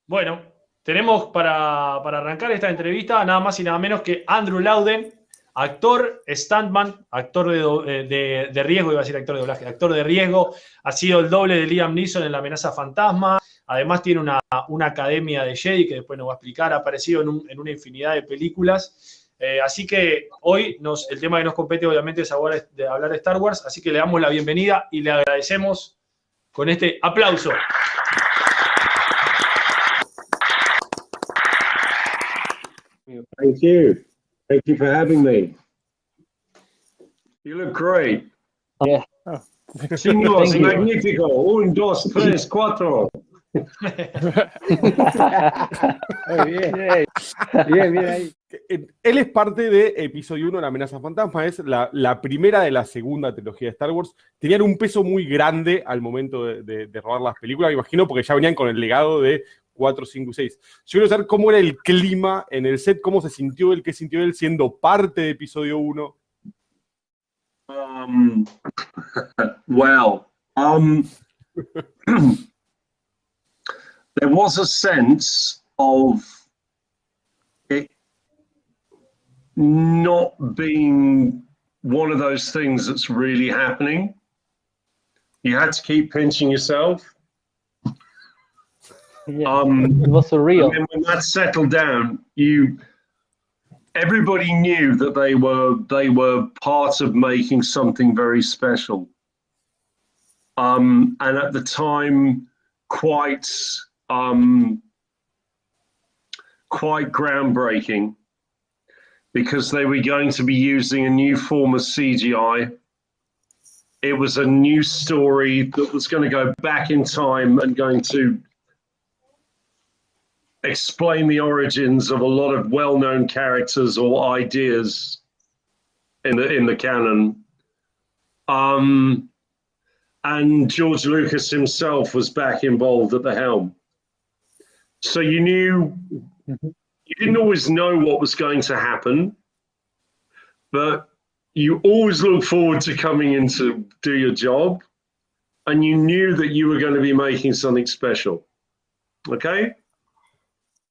Bueno, tenemos para arrancar esta entrevista nada más y nada menos que Andrew Lawden, actor, stuntman, actor de riesgo, iba a decir actor de doblaje, actor de riesgo, ha sido el doble de Liam Neeson en La Amenaza Fantasma, además tiene una academia de Jedi que después nos va a explicar, ha aparecido en una infinidad de películas, así que hoy el tema que nos compete obviamente es hablar de Star Wars, así que le damos la bienvenida y le agradecemos con este aplauso. Thank you. Thank you for having me. You look great. Yeah. Señor, magnífico. 1, 2, 3, 4. Muy bien. Bien ahí. Él es parte de Episodio 1 de La Amenaza Fantasma, es la primera de la segunda trilogía de Star Wars. Tenían un peso muy grande al momento de rodar las películas, me imagino, porque ya venían con el legado de 4, 5 y 6. Yo quiero saber cómo era el clima en el set, cómo se sintió él, qué sintió él siendo parte de Episodio 1. There was a sense of it not being one of those things that's really happening. You had to keep pinching yourself. Yeah, it was surreal. And then when that settled down, everybody knew that they were part of making something very special. And at the time, quite groundbreaking, because they were going to be using a new form of CGI. It was a new story that was going to go back in time and going to explain the origins of a lot of well-known characters or ideas in the canon. And George Lucas himself was back involved at the helm. So you didn't always know what was going to happen, but you always look forward to coming in to do your job, and you knew that you were going to be making something special. Okay?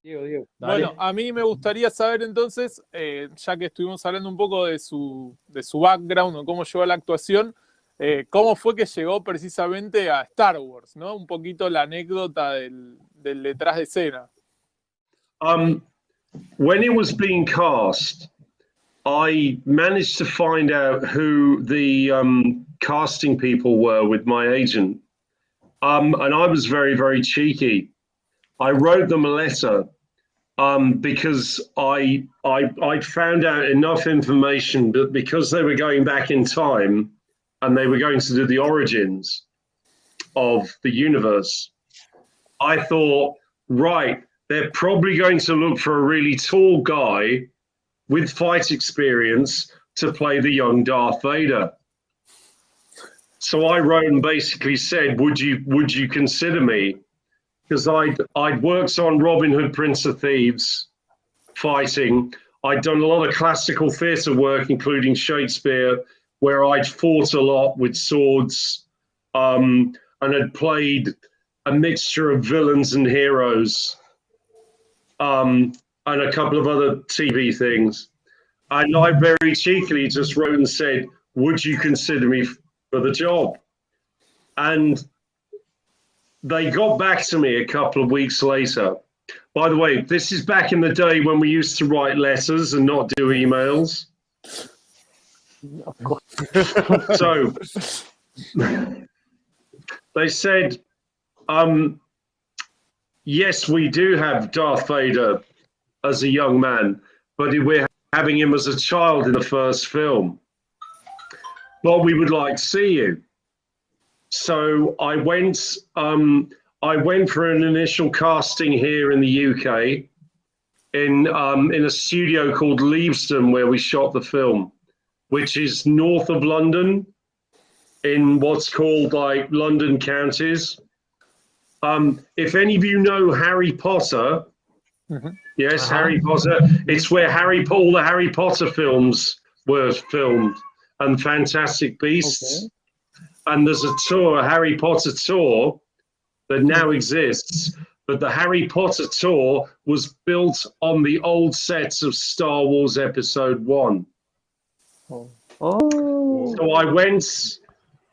Diego. Bueno, a mí me gustaría saber entonces, ya que estuvimos hablando un poco de su background o cómo llegó a la actuación, cómo fue que llegó precisamente a Star Wars, ¿no? Un poquito la anécdota del detrás de escena. When it was being cast, I managed to find out who the casting people were with my agent. And I was very, very cheeky. I wrote them a letter because I found out enough information that because they were going back in time and they were going to do the origins of the universe, I thought, right, they're probably going to look for a really tall guy with fight experience to play the young Darth Vader. So I wrote and basically said, would you consider me? Because I'd worked on Robin Hood, Prince of Thieves, fighting. I'd done a lot of classical theatre work, including Shakespeare, where I'd fought a lot with swords, and had played a mixture of villains and heroes, and a couple of other TV things. And I very cheekily just wrote and said, would you consider me for the job? And they got back to me a couple of weeks later. By the way, this is back in the day when we used to write letters and not do emails. Of course. So they said, yes, we do have Darth Vader as a young man, but we're having him as a child in the first film. But we would like to see you. So I went for an initial casting here in the UK in a studio called Leavesden, where we shot the film, which is north of London in what's called like London counties. If any of you know Harry Potter, yes, Harry Potter, it's where all the Harry Potter films were filmed, and Fantastic Beasts. Okay. And there's a tour, a Harry Potter tour, that now exists but the Harry Potter tour was built on the old sets of Star Wars Episode 1. Oh. So I went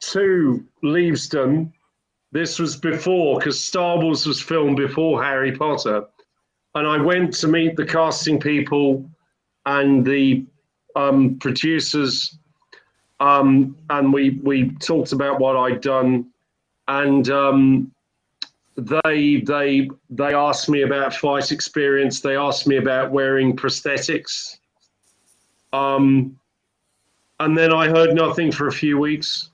to Leavesden. This was before, because Star Wars was filmed before Harry Potter. And I went to meet the casting people and the producers. And we talked about what I'd done. And they asked me about fight experience. They asked me about wearing prosthetics. And then I heard nothing for a few weeks.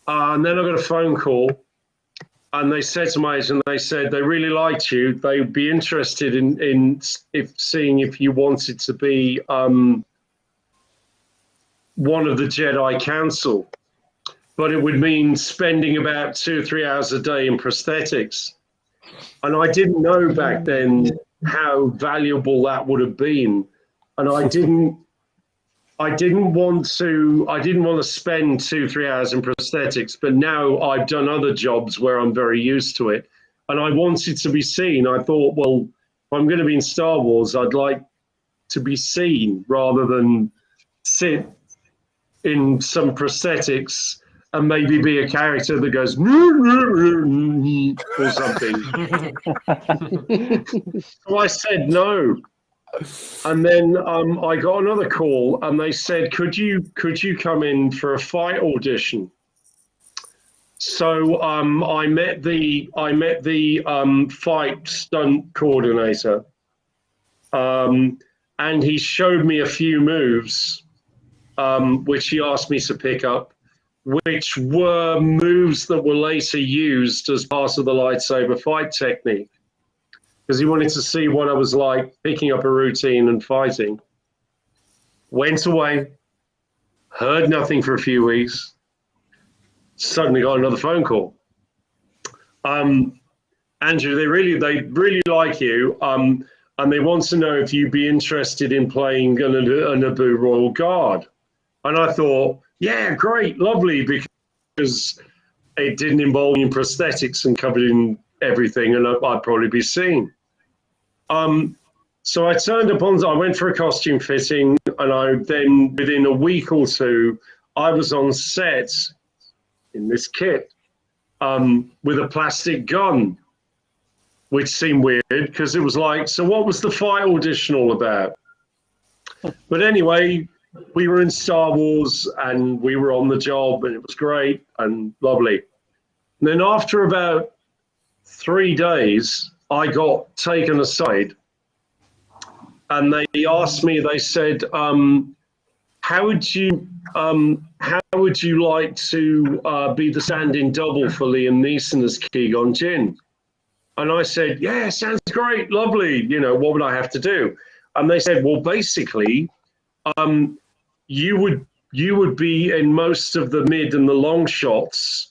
And then I got a phone call. And they said to my agent, they said they really liked you. They would be interested in seeing if you wanted to be one of the Jedi Council. But it would mean spending about 2 or 3 hours a day in prosthetics. And I didn't know back then how valuable that would have been. And I didn't want to spend 2 or 3 hours in prosthetics, but now I've done other jobs where I'm very used to it. And I wanted to be seen. I thought, well, if I'm going to be in Star Wars, I'd like to be seen rather than sit in some prosthetics and maybe be a character that goes or something. So I said no. And then I got another call, and they said, "Could you come in for a fight audition?" So I met the fight stunt coordinator, and he showed me a few moves, which he asked me to pick up, which were moves that were later used as part of the lightsaber fight technique. Because he wanted to see what I was like picking up a routine and fighting. Went away, heard nothing for a few weeks, suddenly got another phone call. Andrew, they really like you, and they want to know if you'd be interested in playing a Naboo Royal Guard. And I thought, yeah, great, lovely, because it didn't involve me in prosthetics and covered in everything, and I'd probably be seen. So I went for a costume fitting, and then within a week or two, I was on set in this kit with a plastic gun, which seemed weird because it was like, so what was the fight audition all about? But anyway, we were in Star Wars and we were on the job, and it was great and lovely. And then after about 3 days, I got taken aside, and they asked me, they said, how would you like to be the stand-in double for Liam Neeson as Qui Gon Jinn? And I said, yeah, sounds great, lovely. You know, what would I have to do? And they said, well, basically, you would be in most of the mid and the long shots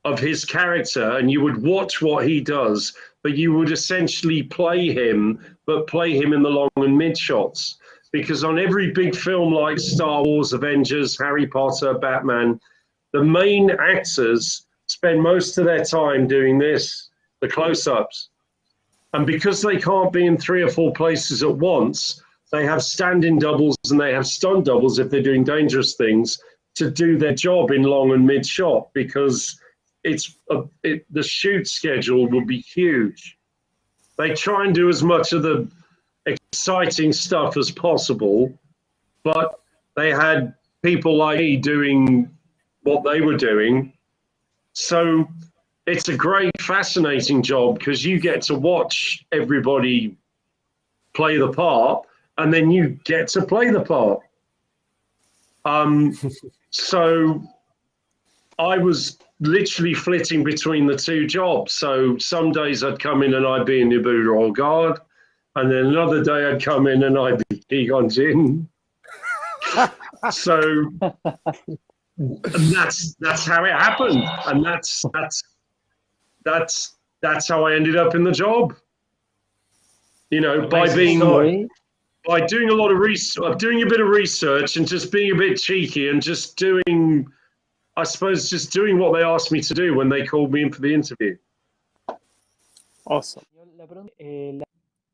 of his character, and you would watch what he does, but you would essentially play him, but play him in the long and mid shots. Because on every big film like Star Wars, Avengers, Harry Potter, Batman, the main actors spend most of their time doing this, the close-ups. And because they can't be in 3 or 4 places at once, they have stand-in doubles and they have stunt doubles if they're doing dangerous things to do their job in long and mid shot, because the shoot schedule will be huge. They try and do as much of the exciting stuff as possible, but they had people like me doing what they were doing. So it's a great, fascinating job because you get to watch everybody play the part, and then you get to play the part. So I was literally flitting between the 2 jobs. So some days I'd come in and I'd be in Naboo Royal Guard, and then another day I'd come in and I'd be Qui Gon Jinn. So and that's how it happened, and that's how I ended up in the job. You know, by doing a lot of research, doing a bit of research, and just being a bit cheeky, and just doing, I suppose, just doing what they asked me to do when they called me in for the interview. Awesome. La pregunta,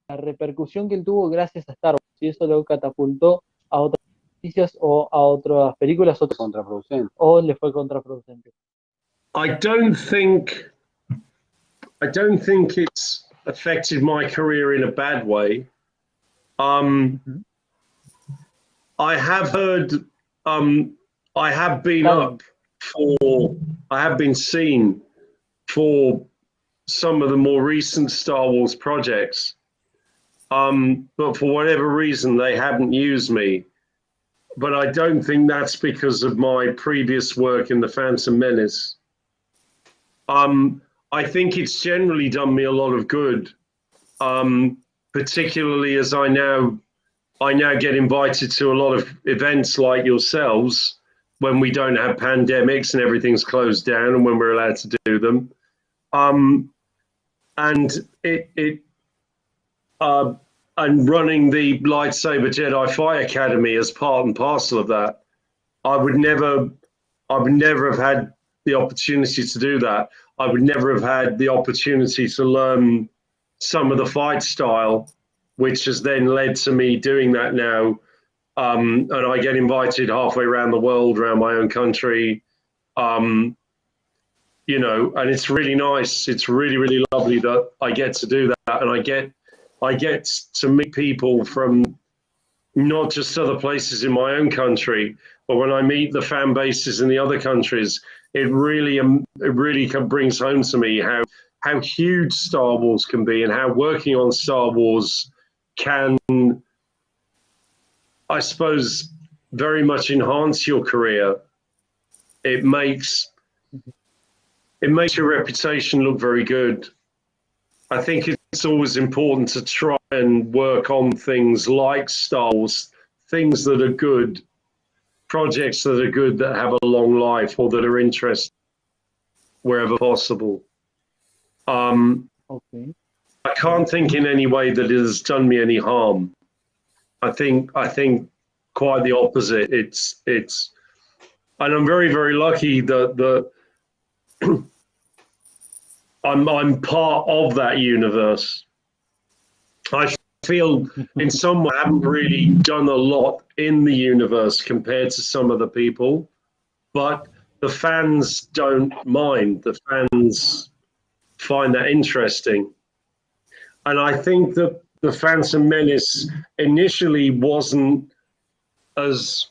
la repercusión que él tuvo gracias a Star Wars, si eso lo catapultó a otras noticias o a otras películas, Contraproducente. o le fue contraproducente. I don't think it's affected my career in a bad way. I have heard, I have been seen for some of the more recent Star Wars projects, but for whatever reason they haven't used me. But I don't think that's because of my previous work in The Phantom Menace. I think it's generally done me a lot of good, particularly as I now get invited to a lot of events like yourselves when we don't have pandemics and everything's closed down and when we're allowed to do them. And running the Lightsaber Jedi Fight Academy as part and parcel of that, I would never have had the opportunity to do that. I would never have had the opportunity to learn some of the fight style, which has then led to me doing that now. And I get invited halfway around the world, around my own country, and it's really nice. It's really, really lovely that I get to do that. And I get to meet people from not just other places in my own country, but when I meet the fan bases in the other countries, it really brings home to me how huge Star Wars can be and how working on Star Wars can, I suppose, very much enhance your career. It makes your reputation look very good. I think it's always important to try and work on things like Star Wars, things that are good, projects that are good, that have a long life or that are interesting wherever possible. Okay. I can't think in any way that it has done me any harm. I think quite the opposite. It's and I'm very, very lucky that I'm part of that universe. I feel in some way I haven't really done a lot in the universe compared to some other people, but the fans don't mind. The fans find that interesting. And I think that The Phantom Menace initially wasn't as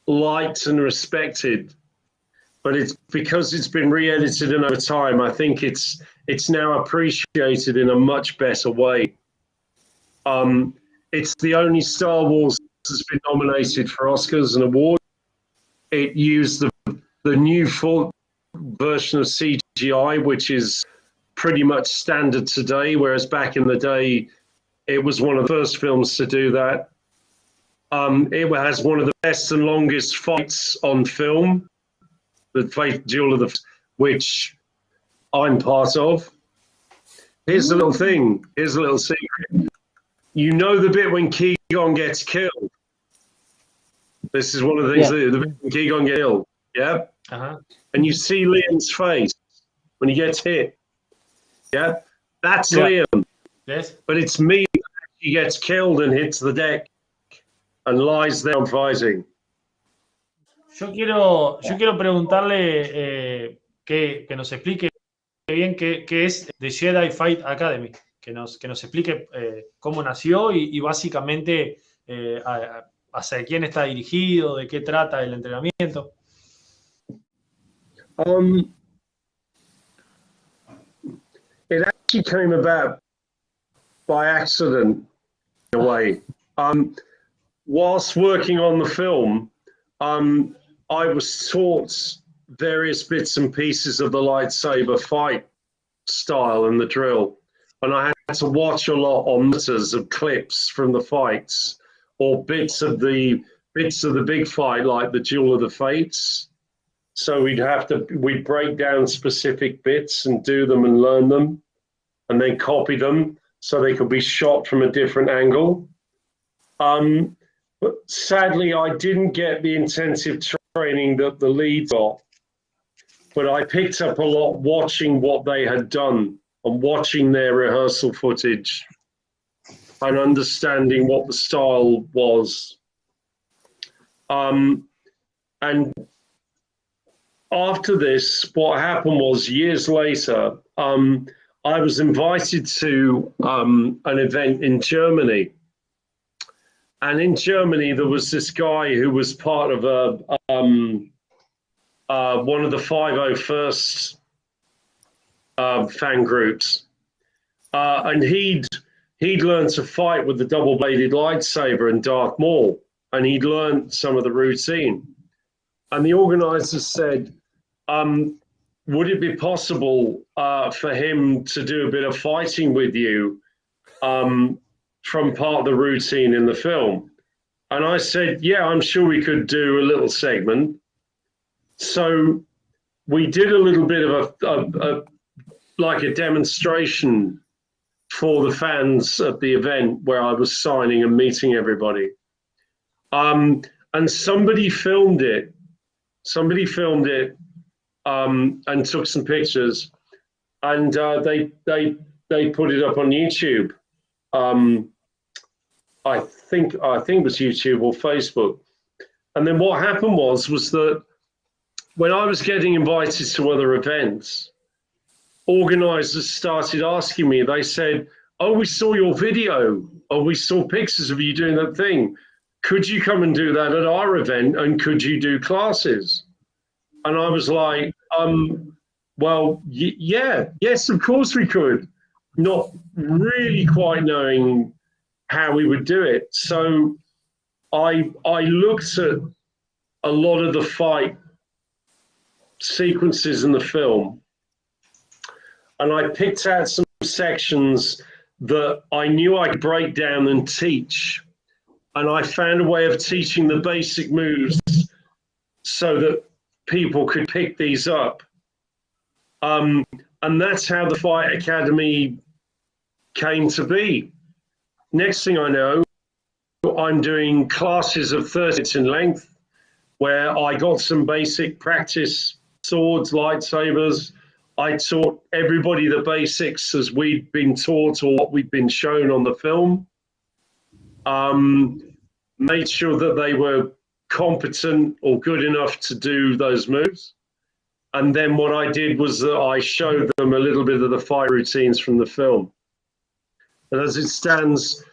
liked and respected, but it's because it's been re-edited and over time, I think it's now appreciated in a much better way. It's the only Star Wars that's been nominated for Oscars and awards. It used the new full version of CGI, which is pretty much standard today, whereas back in the day, it was one of the first films to do that. It has one of the best and longest fights on film, the fight Duel of the, which I'm part of. Here's a little thing. Here's a little secret. You know the bit when Qui Gon gets killed. This is one of the things that the bit when Qui Gon gets killed. Yeah. And you see Liam's face when he gets hit. Yeah. That's Liam. Yes. But it's me that actually gets killed and hits the deck and lies there fighting. Yo quiero preguntarle que nos explique bien qué es The Jedi Fight Academy, que nos explique cómo nació y básicamente hacia quién está dirigido, de qué trata el entrenamiento. It actually came about by accident, in a way. Whilst working on the film, I was taught various bits and pieces of the lightsaber fight style and the drill. And I had to watch a lot on monitors of clips from the fights or bits of the big fight, like the Duel of the Fates. So we'd break down specific bits and do them and learn them and then copy them so they could be shot from a different angle. But sadly, I didn't get the intensive training that the leads got. But I picked up a lot watching what they had done and watching their rehearsal footage and understanding what the style was. And after this, what happened was years later, I was invited to an event in Germany. And in Germany, there was this guy who was part of one of the 501st fan groups. And he'd learned to fight with the double-bladed lightsaber in Darth Maul, and he'd learned some of the routine. And the organizers said, would it be possible for him to do a bit of fighting with you from part of the routine in the film? And I said, yeah, I'm sure we could do a little segment. So we did a little bit of a demonstration for the fans at the event where I was signing and meeting everybody. And somebody filmed it. And took some pictures, and they put it up on YouTube. I think it was YouTube or Facebook. And then what happened was that when I was getting invited to other events, organizers started asking me. They said, "Oh, we saw your video. Oh, we saw pictures of you doing that thing. Could you come and do that at our event? And could you do classes?" And I was like, well, yes, of course we could. Not really quite knowing how we would do it. So I looked at a lot of the fight sequences in the film, and I picked out some sections that I knew I could break down and teach. And I found a way of teaching the basic moves so that people could pick these up. And that's how the Fight Academy came to be. Next thing I know, I'm doing classes of 30 minutes in length where I got some basic practice, swords, lightsabers. I taught everybody the basics as we'd been taught or what we'd been shown on the film. Made sure that they were competent or good enough to do those moves. And then what I did was that I showed them a little bit of the fight routines from the film. And as it stands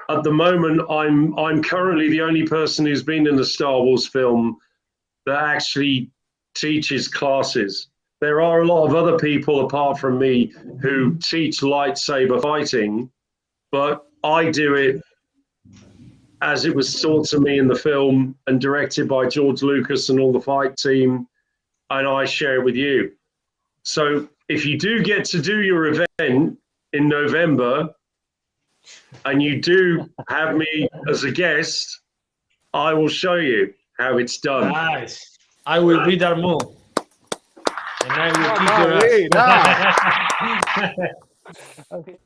at the moment, I'm currently the only person who's been in a Star Wars film that actually teaches classes. There are a lot of other people apart from me who teach lightsaber fighting, but I do it as it was taught to me in the film and directed by George Lucas and all the fight team, and I share it with you. So if you do get to do your event in November and you do have me as a guest, I will show you how it's done. Nice. I will be there more. And I will keep your ass. Okay.